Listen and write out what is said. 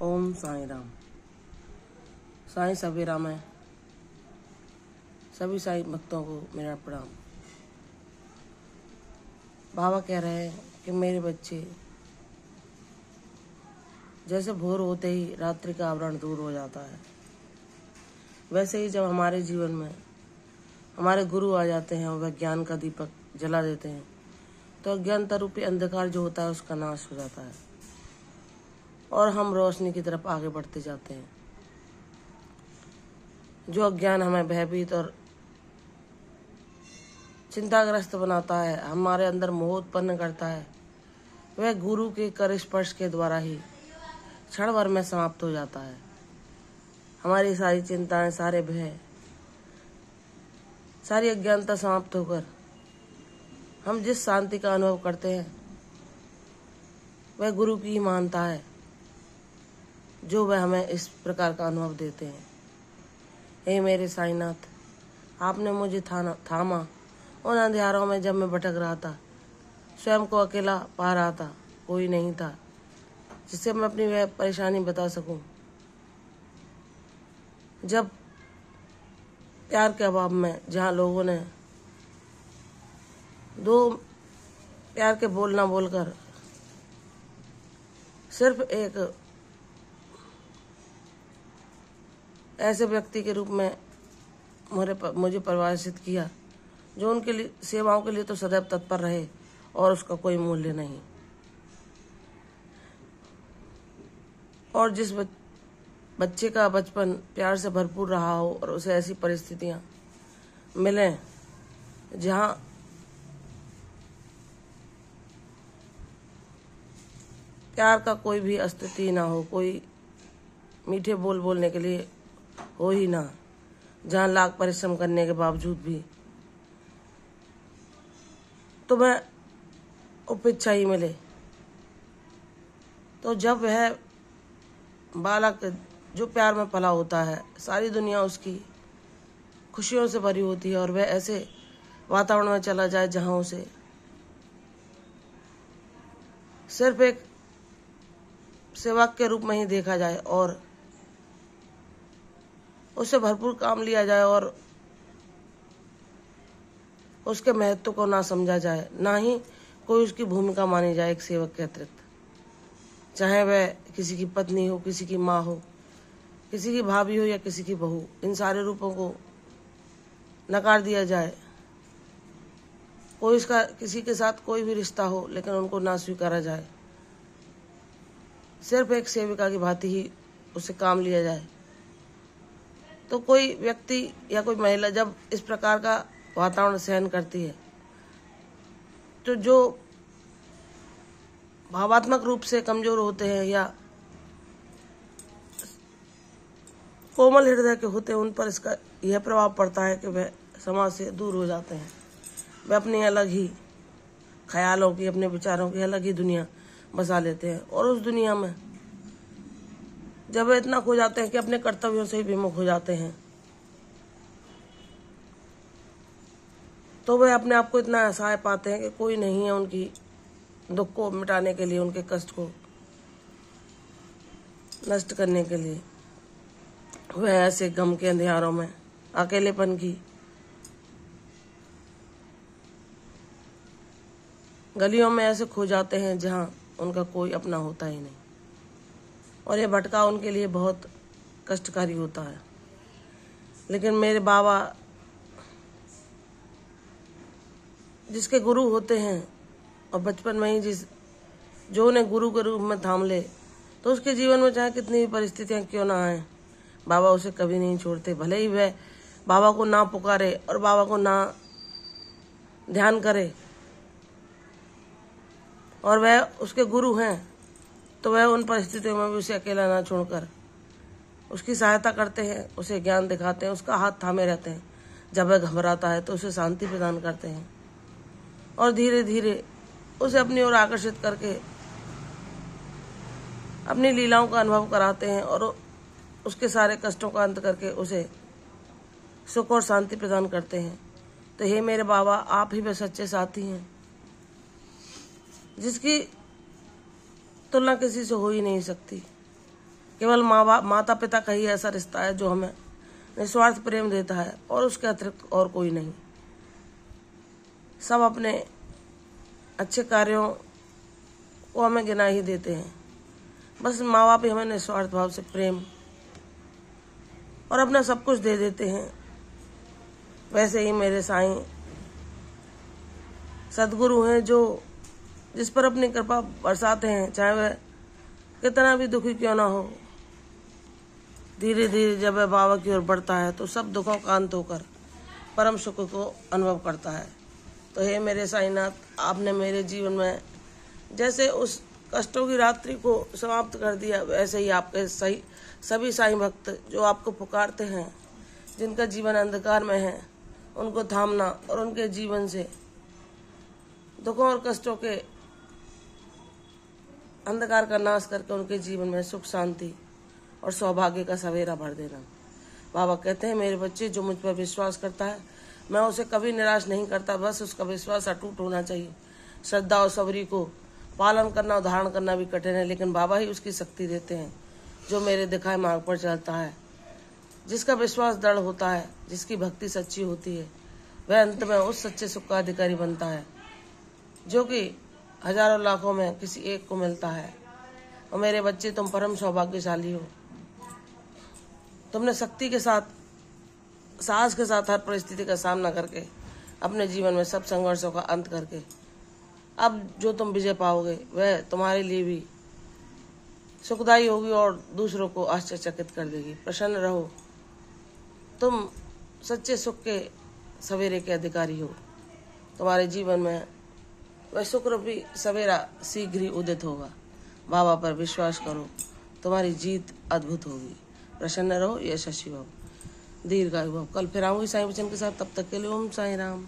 ओम साईं राम। साईं सवेरा में सभी साईं भक्तों को मेरा प्रणाम। बाबा कह रहे हैं कि मेरे बच्चे, जैसे भोर होते ही रात्रि का आवरण दूर हो जाता है, वैसे ही जब हमारे जीवन में हमारे गुरु आ जाते हैं और वह ज्ञान का दीपक जला देते हैं, तो अज्ञानता रूपी अंधकार जो होता है उसका नाश हो जाता है और हम रोशनी की तरफ आगे बढ़ते जाते हैं। जो अज्ञान हमें भयभीत और चिंताग्रस्त बनाता है, हमारे अंदर मोह उत्पन्न करता है, वह गुरु के कर स्पर्श के द्वारा ही क्षण भर में समाप्त हो जाता है। हमारी सारी चिंताएं, सारे भय, सारी अज्ञानता समाप्त होकर हम जिस शांति का अनुभव करते हैं वह गुरु की ही महानता है, जो वह हमें इस प्रकार का अनुभव देते हैं। हे मेरे साईनाथ, आपने मुझे थामा उन अंधियारों में जब मैं भटक रहा था, स्वयं को अकेला पा रहा था, कोई नहीं था जिससे मैं अपनी वह परेशानी बता सकूं। जब प्यार के अभाव में, जहाँ लोगों ने दो प्यार के बोल ना बोलकर सिर्फ एक ऐसे व्यक्ति के रूप में मुझे परिभाषित किया जो उनके लिए सेवाओं के लिए तो सदैव तत्पर रहे और उसका कोई मूल्य नहीं। और जिस बच्चे का बचपन प्यार से भरपूर रहा हो और उसे ऐसी परिस्थितियां मिलें जहां प्यार का कोई भी अस्तित्व ही ना हो, कोई मीठे बोल बोलने के लिए हो ही ना, जहां लाख परिश्रम करने के बावजूद भी तुम्हें उपेक्षा ही मिले, तो जब वह बालक जो प्यार में पला होता है, सारी दुनिया उसकी खुशियों से भरी होती है और वह ऐसे वातावरण में चला जाए जहां उसे सिर्फ एक सेवक के रूप में ही देखा जाए और उससे भरपूर काम लिया जाए और उसके महत्व को ना समझा जाए, ना ही कोई उसकी भूमिका मानी जाए एक सेवक के अतिरिक्त। चाहे वह किसी की पत्नी हो, किसी की माँ हो, किसी की भाभी हो या किसी की बहू, इन सारे रूपों को नकार दिया जाए। कोई इसका किसी के साथ कोई भी रिश्ता हो लेकिन उनको ना स्वीकारा जाए, सिर्फ एक सेविका की भांति ही उससे काम लिया जाए। तो कोई व्यक्ति या कोई महिला जब इस प्रकार का वातावरण सहन करती है, तो जो भावात्मक रूप से कमजोर होते हैं या कोमल हृदय के होते हैं, उन पर इसका यह प्रभाव पड़ता है कि वह समाज से दूर हो जाते हैं। वे अपनी अलग ही ख्यालों की, अपने विचारों की अलग ही दुनिया बसा लेते हैं और उस दुनिया में जब वे इतना खो जाते हैं कि अपने कर्तव्यों से ही विमुख हो जाते हैं, तो वे अपने आप को इतना असहाय पाते हैं कि कोई नहीं है उनकी दुख को मिटाने के लिए, उनके कष्ट को नष्ट करने के लिए। वह ऐसे गम के अंधियारों में, अकेलेपन की गलियों में ऐसे खो जाते हैं जहां उनका कोई अपना होता ही नहीं, और यह भटका उनके लिए बहुत कष्टकारी होता है। लेकिन मेरे बाबा जिसके गुरु होते हैं और बचपन में ही जो उन्हें गुरु के रूप में थाम ले, तो उसके जीवन में चाहे कितनी भी परिस्थितियां क्यों ना आए, बाबा उसे कभी नहीं छोड़ते। भले ही वह बाबा को ना पुकारे और बाबा को ना ध्यान करे और वह उसके गुरु हैं, तो वह उन परिस्थितियों में भी उसे अकेला ना छोड़कर उसकी सहायता करते हैं, उसे ज्ञान दिखाते हैं, उसका हाथ थामे रहते हैं। जब वह घबराता है तो उसे शांति प्रदान करते हैं और धीरे धीरे उसे अपनी ओर आकर्षित करके अपनी लीलाओं का अनुभव कराते हैं और उसके सारे कष्टों का अंत करके उसे सुख और शांति प्रदान करते हैं। तो हे मेरे बाबा, आप ही वे सच्चे साथी हैं जिसकी तुलना किसी से हो ही नहीं सकती। केवल माता पिता का ही ऐसा रिश्ता है जो हमें निस्वार्थ प्रेम देता है और उसके अतिरिक्त और कोई नहीं। सब अपने अच्छे कार्यों को हमें गिना ही देते हैं। बस माँ बाप ही हमें निस्वार्थ भाव से प्रेम और अपना सब कुछ दे देते हैं। वैसे ही मेरे साईं सदगुरु हैं जो जिस पर अपनी कृपा बरसाते हैं, चाहे वह कितना भी दुखी क्यों ना हो। धीरे धीरे जब वह बाबा की ओर बढ़ता है तो सब दुखों का अंत होकर परम सुख को अनुभव करता है। तो हे मेरे साईनाथ, आपने मेरे जीवन में जैसे उस कष्टों की रात्रि को समाप्त कर दिया, वैसे ही आपके सभी साईं भक्त जो आपको पुकारते हैं, जिनका जीवन अंधकार में है, उनको थामना और उनके जीवन से दुखों और कष्टों के अंधकार का नाश करके उनके जीवन में सुख शांति और सौभाग्य का सवेरा भर देना। बाबा कहते हैं, मेरे बच्चे जो मुझ पर विश्वास करता है मैं उसे कभी निराश नहीं करता। बस उसका विश्वास अटूट होना चाहिए। श्रद्धा और सबरी को पालन करना और धारण करना भी कठिन है, लेकिन बाबा ही उसकी शक्ति देते हैं जो मेरे दिखाए मार्ग पर चलता है। जिसका विश्वास दृढ़ होता है, जिसकी भक्ति सच्ची होती है, वह अंत में उस सच्चे सुख का अधिकारी बनता है जो कि हजारों लाखों में किसी एक को मिलता है। और मेरे बच्चे, तुम परम सौभाग्यशाली हो। तुमने शक्ति के साथ, साहस के साथ हर परिस्थिति का सामना करके अपने जीवन में सब संघर्षों का अंत करके अब जो तुम विजय पाओगे वह तुम्हारे लिए भी सुखदायी होगी और दूसरों को आश्चर्यचकित कर देगी। प्रसन्न रहो, तुम सच्चे सुख के सवेरे के अधिकारी हो। तुम्हारे जीवन में वह सुख रूपी सवेरा शीघ्र ही उदित होगा। बाबा पर विश्वास करो, तुम्हारी जीत अद्भुत होगी। प्रसन्न रहो, यशस्वी हो, दीर्घायु भव। कल फिर आऊंगी साईं वचन के साथ। तब तक के लिए ओम साईं राम।